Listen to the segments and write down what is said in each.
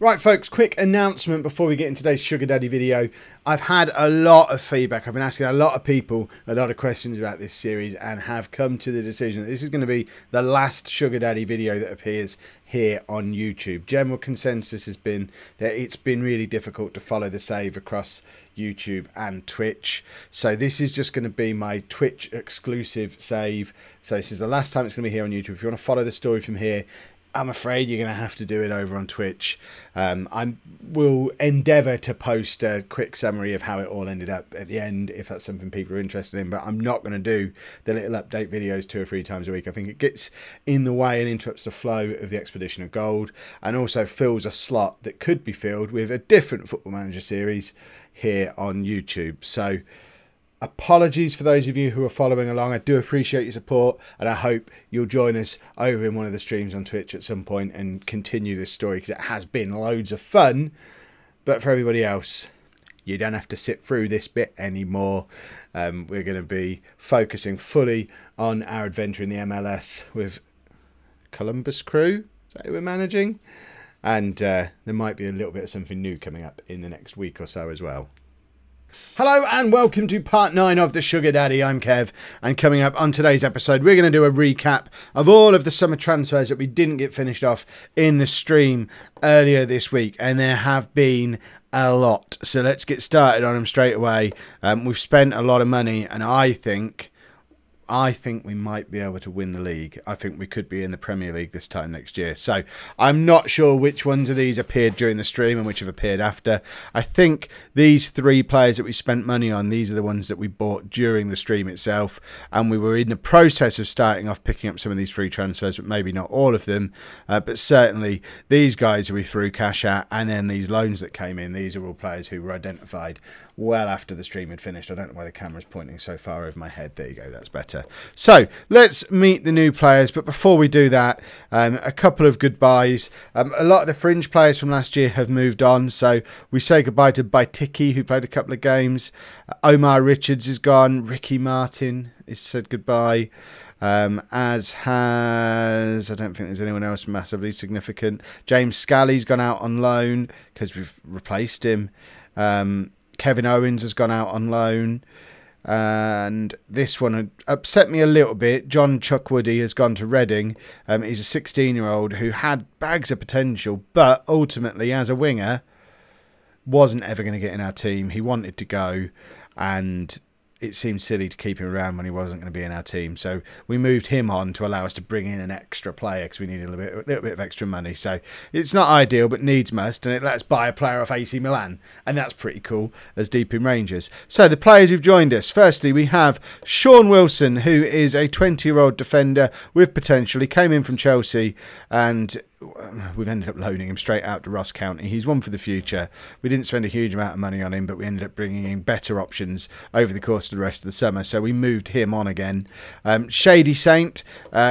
Right folks, quick announcement before we get into today's Sugar Daddy video. I've had a lot of feedback. I've been asking a lot of people a lot of questions about this series and have come to the decision that this is going to be the last Sugar Daddy video that appears here on YouTube. General consensus has been that it's been really difficult to follow the save across YouTube and Twitch. So this is just going to be my Twitch exclusive save. So this is the last time it's going to be here on YouTube. If you want to follow the story from here, I'm afraid you're going to have to do it over on Twitch. I will endeavour to post a quick summary of how it all ended up at the end, if that's something people are interested in, but I'm not going to do the little update videos 2 or 3 times a week. I think it gets in the way and interrupts the flow of the Expedition of Gold, and also fills a slot that could be filled with a different Football Manager series here on YouTube. So apologies for those of you who are following along. I do appreciate your support, and I hope you'll join us over in one of the streams on Twitch at some point and continue this story, because it has been loads of fun. But for everybody else, you don't have to sit through this bit anymore. We're going to be focusing fully on our adventure in the MLS with Columbus Crew. Is that who we're managing? And there might be a little bit of something new coming up in the next week or so as well. Hello and welcome to part 9 of the Sugar Daddy. I'm Kev, and coming up on today's episode we're going to do a recap of all of the summer transfers that we didn't get finished off in the stream earlier this week, and there have been a lot. So let's get started on them straight away. We've spent a lot of money, and I think we might be able to win the league. I think we could be in the Premier League this time next year. So I'm not sure which ones of these appeared during the stream and which have appeared after. I think these 3 players that we spent money on, these are the ones that we bought during the stream itself. And we were in the process of starting off picking up some of these free transfers, but maybe not all of them. But certainly these guys who we threw cash at, and then these loans that came in, these are all players who were identified well after the stream had finished. I don't know why the camera's pointing so far over my head. There you go, that's better. So let's meet the new players, but before we do that, a couple of goodbyes. A lot of the fringe players from last year have moved on, so we say goodbye to Baitiki, who played a couple of games. Omar Richards is gone. Ricky Martin has said goodbye. As has, I don't think there's anyone else massively significant. James Scally's gone out on loan because we've replaced him. Kevin Owens has gone out on loan, and this one upset me a little bit. John Chuckwoody has gone to Reading. He's a 16-year-old who had bags of potential, but ultimately as a winger wasn't ever going to get in our team. He wanted to go, and it seemed silly to keep him around when he wasn't going to be in our team. So we moved him on to allow us to bring in an extra player because we needed a little bit of extra money. So it's not ideal, but needs must, and it lets us buy a player off AC Milan, and that's pretty cool as Deep in Rangers. So the players who've joined us. Firstly, we have Sean Wilson, who is a 20-year-old defender with potential. He came in from Chelsea, and we've ended up loaning him straight out to Ross County. He's one for the future. We didn't spend a huge amount of money on him, but we ended up bringing in better options over the course of the rest of the summer, so we moved him on again. Shady Saint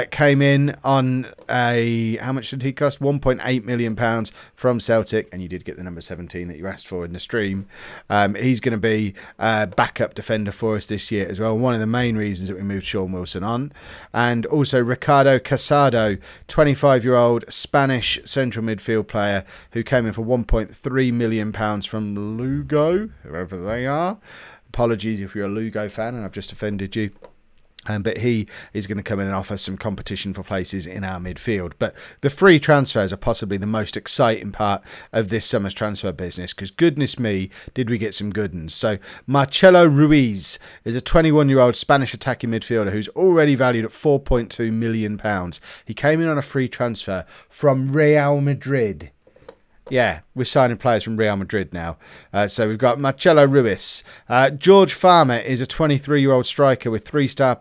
came in on a, how much did he cost? £1.8 million from Celtic, and you did get the number 17 that you asked for in the stream. He's going to be a backup defender for us this year as well, one of the main reasons that we moved Sean Wilson on. And also Ricardo Casado, 25-year-old Spanish central midfield player who came in for £1.3 million from Lugo, whoever they are. Apologies if you're a Lugo fan and I've just offended you. But he is going to come in and offer some competition for places in our midfield. But the free transfers are possibly the most exciting part of this summer's transfer business, because goodness me, did we get some good ones. So Marcelo Ruiz is a 21-year-old Spanish attacking midfielder who's already valued at £4.2 million. He came in on a free transfer from Real Madrid. Yeah, we're signing players from Real Madrid now. So we've got Marcelo Ruiz. George Farmer is a 23-year-old striker with 3-star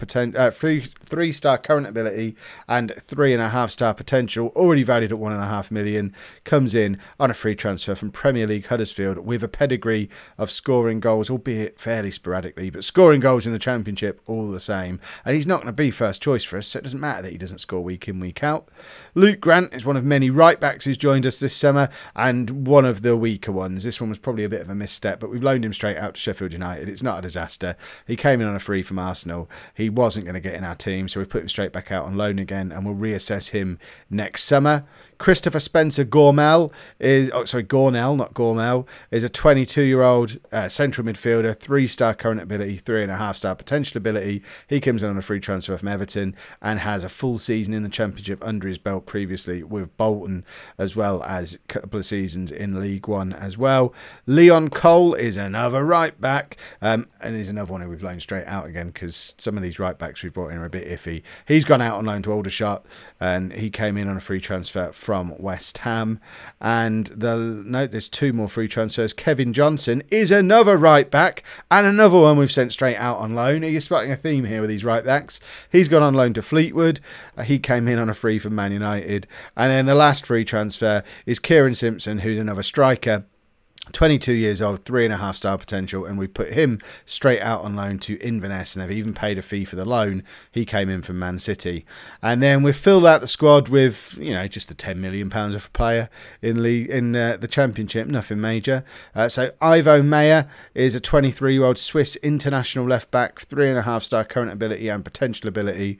current ability and 3.5-star potential, already valued at £1.5 million. Comes in on a free transfer from Premier League Huddersfield with a pedigree of scoring goals, albeit fairly sporadically, but scoring goals in the Championship all the same. And he's not going to be first choice for us, so it doesn't matter that he doesn't score week in, week out. Luke Grant is one of many right-backs who's joined us this summer, and one of the weaker ones. This one was probably a bit of a misstep, but we've loaned him straight out to Sheffield United. It's not a disaster. He came in on a free from Arsenal. He wasn't going to get in our team, so we've put him straight back out on loan again, and we'll reassess him next summer. Christopher Spencer Gormel Gornell, not Gormel, is a 22-year-old central midfielder, 3-star current ability, 3.5-star potential ability. He comes in on a free transfer from Everton and has a full season in the Championship under his belt previously with Bolton, as well as a couple of seasons in League One as well. Leon Cole is another right back, and there's another one who we've loaned straight out again because some of these right backs we've brought in are a bit iffy. He's gone out on loan to Aldershot, and he came in on a free transfer from West Ham. And there's 2 more free transfers. Kevin Johnson is another right back, and another one we've sent straight out on loan. Are you spotting a theme here with these right backs? He's gone on loan to Fleetwood. He came in on a free from Man United. And then the last free transfer is Kieran Simpson, who's another striker. 22 years old, 3.5-star potential, and we put him straight out on loan to Inverness, and they've even paid a fee for the loan. He came in from Man City. And then we've filled out the squad with, just the £10 million of a player in the Championship, nothing major. So Ivo Meyer is a 23-year-old Swiss international left-back, 3.5-star current ability and potential ability.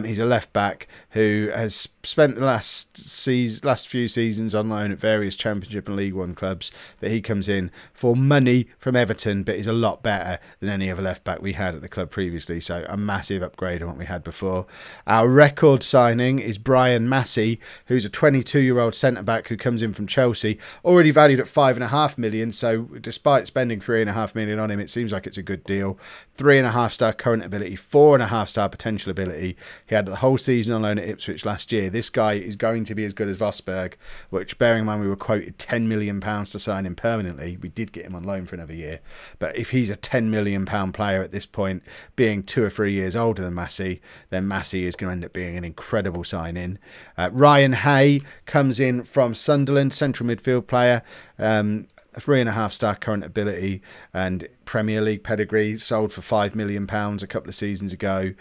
He's a left-back who has spent the last few seasons on loan at various Championship and League One clubs, but he comes in for money from Everton, but is a lot better than any other left back we had at the club previously, so a massive upgrade on what we had before. Our record signing is Brian Massey, who's a 22-year-old centre back who comes in from Chelsea, already valued at £5.5 million, so despite spending £3.5 million on him, it seems like it's a good deal. 3.5-star current ability, 4.5-star potential ability. He had the whole season on loan at Ipswich last year. This guy is going to be as good as Vosberg, which, bearing in mind we were quoted £10 million to sign him permanently. We did get him on loan for another year, but if he's a £10 million player at this point, being 2 or 3 years older than Massey, then Massey is going to end up being an incredible sign-in. Ryan Hay comes in from Sunderland, central midfield player, 3.5-star current ability and Premier League pedigree, sold for £5 million a couple of seasons ago.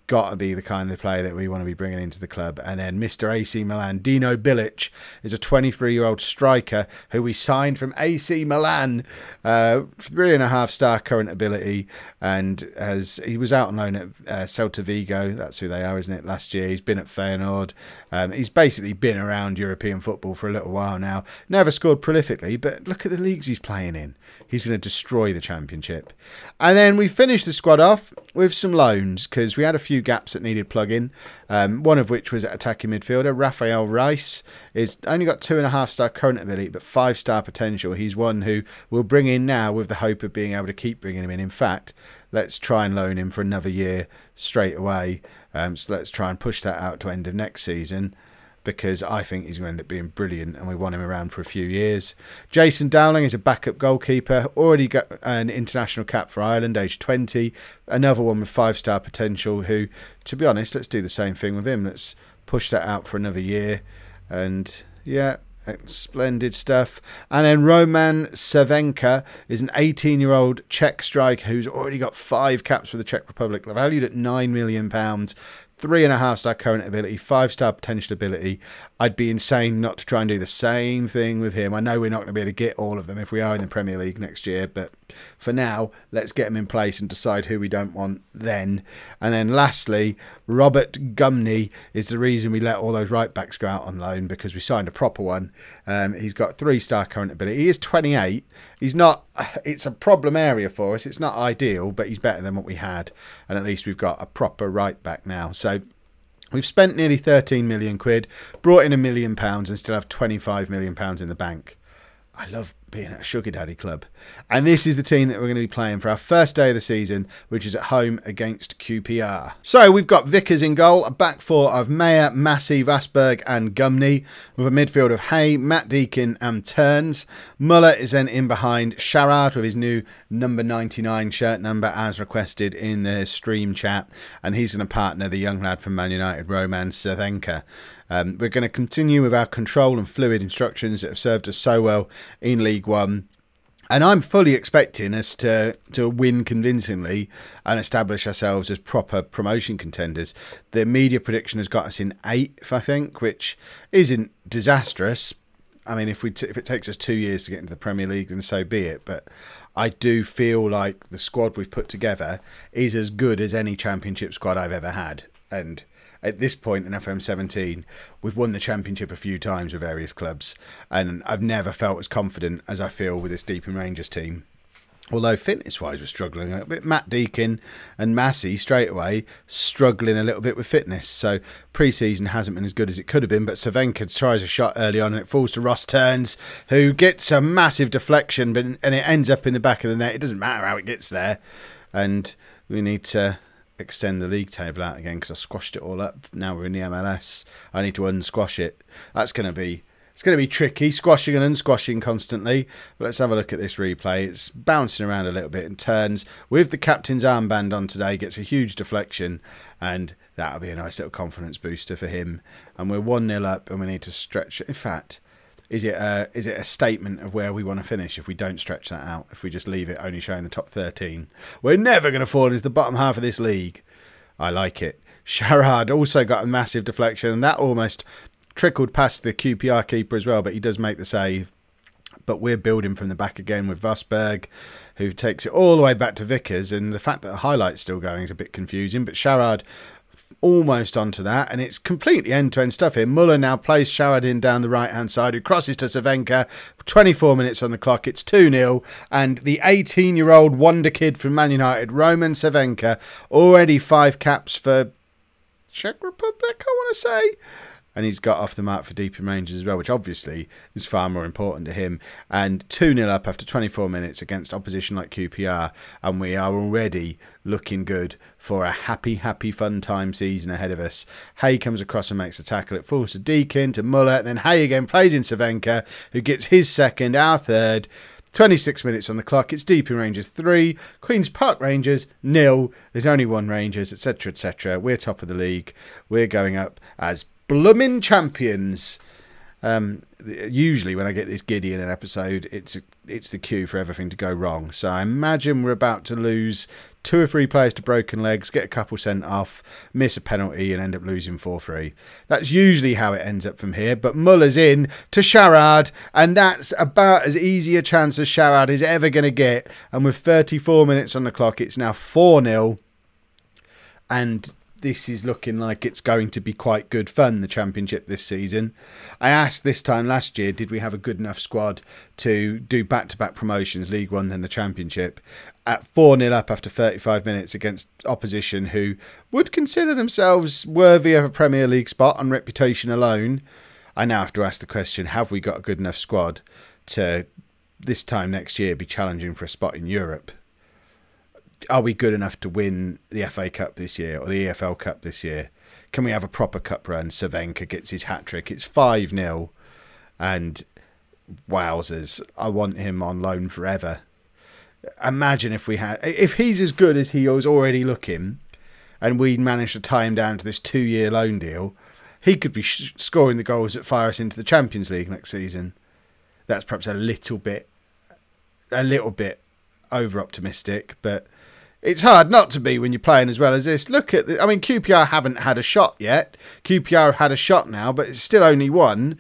Got to be the kind of player that we want to be bringing into the club. And then Mr. AC Milan, Dino Bilic, is a 23-year-old striker who we signed from AC Milan, 3.5-star current ability, and he was out on loan at Celta Vigo. That's who they are, isn't it? Last year, he's been at Feyenoord. He's basically been around European football for a little while now. Never scored prolifically, but look at the leagues he's playing in. He's going to destroy the Championship. And then we finished the squad off with some loans because we had a few gaps that needed plug-in, one of which was attacking midfielder. Rafael Rice is only got 2.5-star current ability but 5-star potential. He's one who we'll bring in now with the hope of being able to keep bringing him in. In fact, let's try and loan him for another year straight away. So let's try and push that out to end of next season, because I think he's going to end up being brilliant and we want him around for a few years. Jason Dowling is a backup goalkeeper, already got an international cap for Ireland, age 20. Another one with 5-star potential who, to be honest, let's do the same thing with him. Let's push that out for another year. And yeah, splendid stuff. And then Roman Savenka is an 18-year-old Czech striker who's already got 5 caps for the Czech Republic, valued at £9 million. 3.5-star current ability, 5-star potential ability. I'd be insane not to try and do the same thing with him. I know we're not going to be able to get all of them if we are in the Premier League next year, but for now, let's get them in place and decide who we don't want then. And then lastly, Robert Gumney is the reason we let all those right backs go out on loan, because we signed a proper one. He's got 3-star current ability. He is 28. He's not. It's a problem area for us. It's not ideal, but he's better than what we had, and at least we've got a proper right back now. So we've spent nearly 13 million quid, brought in £1 million, and still have 25 million pounds in the bank. I love being at a sugar daddy club. And this is the team that we're going to be playing for our first day of the season, which is at home against QPR. So we've got Vickers in goal, a back four of Mayer, Massey, Vosberg and Gumney, with a midfield of Hay, Matt Deakin and Turns. Muller is then in behind Sharad with his new number 99 shirt number as requested in the stream chat, and he's going to partner the young lad from Man United, Roman Savenka. We're going to continue with our control and fluid instructions that have served us so well in League One. And I'm fully expecting us to win convincingly and establish ourselves as proper promotion contenders. The media prediction has got us in 8th, I think, which isn't disastrous. I mean, if it takes us 2 years to get into the Premier League, then so be it. But I do feel like the squad we've put together is as good as any Championship squad I've ever had. And at this point in FM17, we've won the championship a few times with various clubs, and I've never felt as confident as I feel with this Deeping Rangers team. Although fitness-wise we're struggling a little bit. Matt Deakin and Massey straight away struggling a little bit with fitness. So pre-season hasn't been as good as it could have been. But Cervenka tries a shot early on and it falls to Ross Turns, who gets a massive deflection, and it ends up in the back of the net. It doesn't matter how it gets there. And we need to extend the league table out again because I squashed it all up. Now we're in the MLS. I need to unsquash it. That's going to be... It's going to be tricky, squashing and unsquashing constantly. But let's have a look at this replay. It's bouncing around a little bit and Turns with the captain's armband on today. Gets a huge deflection, and that'll be a nice little confidence booster for him. And we're 1-0 up, and we need to stretch. In fact, is it a statement of where we want to finish if we don't stretch that out? If we just leave it only showing the top 13, we're never going to fall into the bottom half of this league. I like it. Sharad also got a massive deflection, and that almost trickled past the QPR keeper as well, but he does make the save. But we're building from the back again with Vosberg, who takes it all the way back to Vickers, and the fact that the highlight's still going is a bit confusing. But Sharad almost onto that, and it's completely end-to-end stuff here. Muller now plays Sharad in down the right-hand side, who crosses to Cervenka. 24 minutes on the clock, it's 2-0, and the 18-year-old wonder kid from Man United, Roman Cervenka, already 5 caps for Czech Republic, I want to say. And he's got off the mark for Deeping Rangers as well, which obviously is far more important to him. And 2-0 up after 24 minutes against opposition like QPR. And we are already looking good for a happy, fun time season ahead of us. Hay comes across and makes a tackle. It falls to Deakin, to Muller. Then Hay again plays in Cervenka, who gets his second, our third. 26 minutes on the clock. It's Deeping Rangers 3, Queen's Park Rangers 0. There's only 1 Rangers, etc, etc. We're top of the league. We're going up as bloomin' champions. Usually when I get this giddy in an episode, it's the cue for everything to go wrong. So I imagine we're about to lose 2 or 3 players to broken legs, get a couple sent off, miss a penalty and end up losing 4-3. That's usually how it ends up from here. But Muller's in to Sharad, and that's about as easy a chance as Sharad is ever going to get. And with 34 minutes on the clock, it's now 4-0. And this is looking like it's going to be quite good fun, the Championship this season. I asked this time last year, did we have a good enough squad to do back-to-back promotions, League One then the Championship? At 4-0 up after 35 minutes against opposition who would consider themselves worthy of a Premier League spot on reputation alone, I now have to ask the question, have we got a good enough squad to this time next year be challenging for a spot in Europe? Are we good enough to win the FA Cup this year or the EFL Cup this year? Can we have a proper cup run? Cervenka gets his hat-trick. It's 5-0. And wowzers, I want him on loan forever. Imagine if he's as good as he was already looking and we managed to tie him down to this 2-year loan deal, he could be scoring the goals that fire us into the Champions League next season. That's perhaps a little bit over-optimistic, but it's hard not to be when you're playing as well as this. Look at I mean, QPR haven't had a shot yet. QPR have had a shot now, but it's still only 1.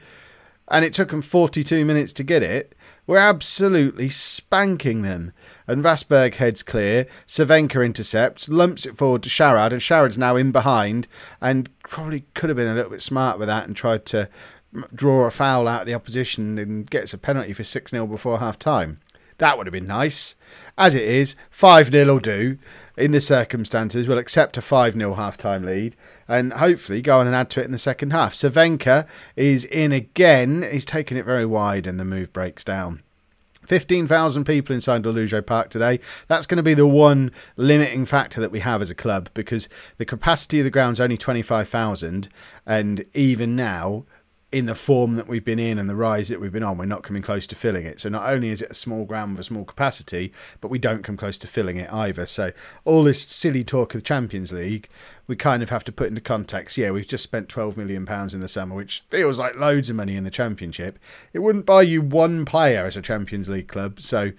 And it took them 42 minutes to get it. We're absolutely spanking them. And Vosberg heads clear. Cervenka intercepts, lumps it forward to Sharad, and Sharad's now in behind. And probably could have been a little bit smart with that and tried to draw a foul out of the opposition and gets a penalty for 6-0 before half-time. That would have been nice. As it is, 5-0 will do in the circumstances. We'll accept a 5-0 half-time lead and hopefully go on and add to it in the second half. Cervenka is in again. He's taken it very wide and the move breaks down. 15,000 people inside Lollujo Park today. That's going to be the one limiting factor that we have as a club because the capacity of the ground's only 25,000 and even now, in the form that we've been in and the rise that we've been on, we're not coming close to filling it. So not only is it a small ground with a small capacity, but we don't come close to filling it either. So all this silly talk of the Champions League, we kind of have to put into context. Yeah, we've just spent £12 million in the summer, which feels like loads of money in the Championship. It wouldn't buy you 1 player as a Champions League club. So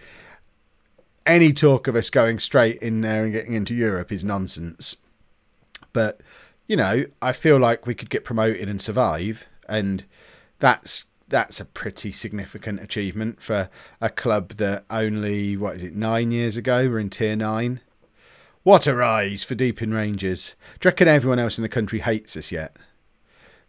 any talk of us going straight in there and getting into Europe is nonsense. But, you know, I feel like we could get promoted and survive. And that's a pretty significant achievement for a club that only, 9 years ago, were in Tier 9. What a rise for Deepin Rangers. Do you reckon everyone else in the country hates us yet?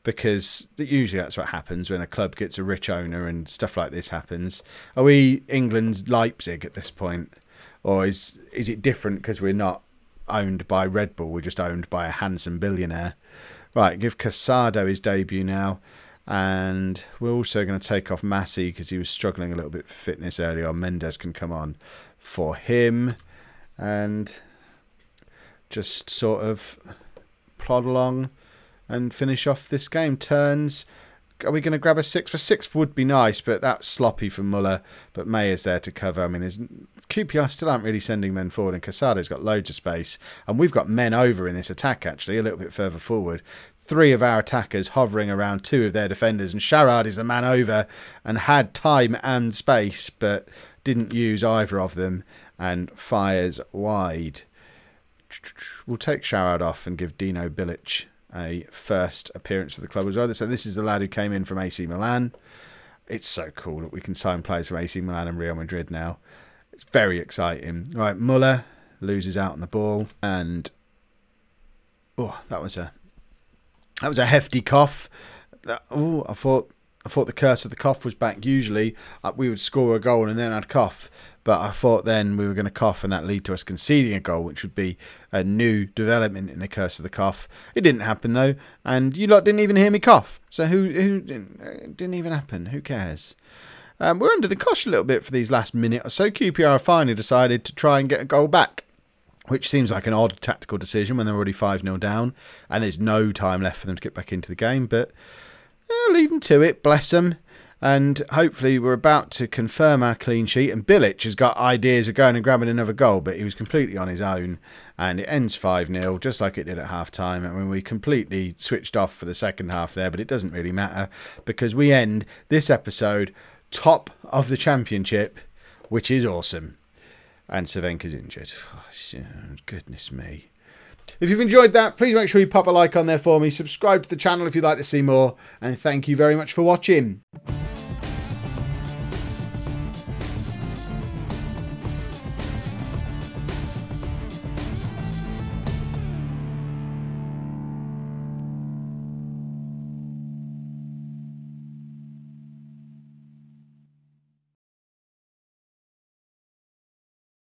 Because usually that's what happens when a club gets a rich owner and stuff like this happens. Are we England's Leipzig at this point? Or is it different because we're not owned by Red Bull? We're just owned by a handsome billionaire. Right, give Casado his debut now. And we're also going to take off Massey because he was struggling a little bit for fitness earlier on. Mendes can come on for him. And just sort of plod along and finish off this game. Turns. Are we going to grab a sixth? A sixth would be nice, but that's sloppy for Muller. But Mayer's there to cover. I mean, QPR still aren't really sending men forward, and Casado's got loads of space. And we've got men over in this attack, actually, a little bit further forward. 3 of our attackers hovering around 2 of their defenders. And Sharad is the man over and had time and space, but didn't use either of them and fires wide. We'll take Sharad off and give Dino Bilic a first appearance for the club as well. So this is the lad who came in from AC Milan. It's so cool that we can sign players from AC Milan and Real Madrid now. It's very exciting. Right, Muller loses out on the ball, and that was a hefty cough. I thought the curse of the cough was back. Usually we would score a goal and then I'd cough. But I thought then we were going to cough and that lead to us conceding a goal, which would be a new development in the curse of the cough. It didn't happen though, and you lot didn't even hear me cough. So who didn't even happen? Who cares? We're under the cosh a little bit for these last minute or so. QPR finally decided to try and get a goal back, which seems like an odd tactical decision when they're already 5-0 down and there's no time left for them to get back into the game. But leave them to it, bless them. And hopefully we're about to confirm our clean sheet. And Bilic has got ideas of going and grabbing another goal, but he was completely on his own. And it ends 5-0, just like it did at half-time. I mean, we completely switched off for the second half there, but it doesn't really matter because we end this episode top of the championship, which is awesome. And Cervenka's injured. Oh, goodness me. If you've enjoyed that, please make sure you pop a like on there for me. Subscribe to the channel if you'd like to see more. And thank you very much for watching.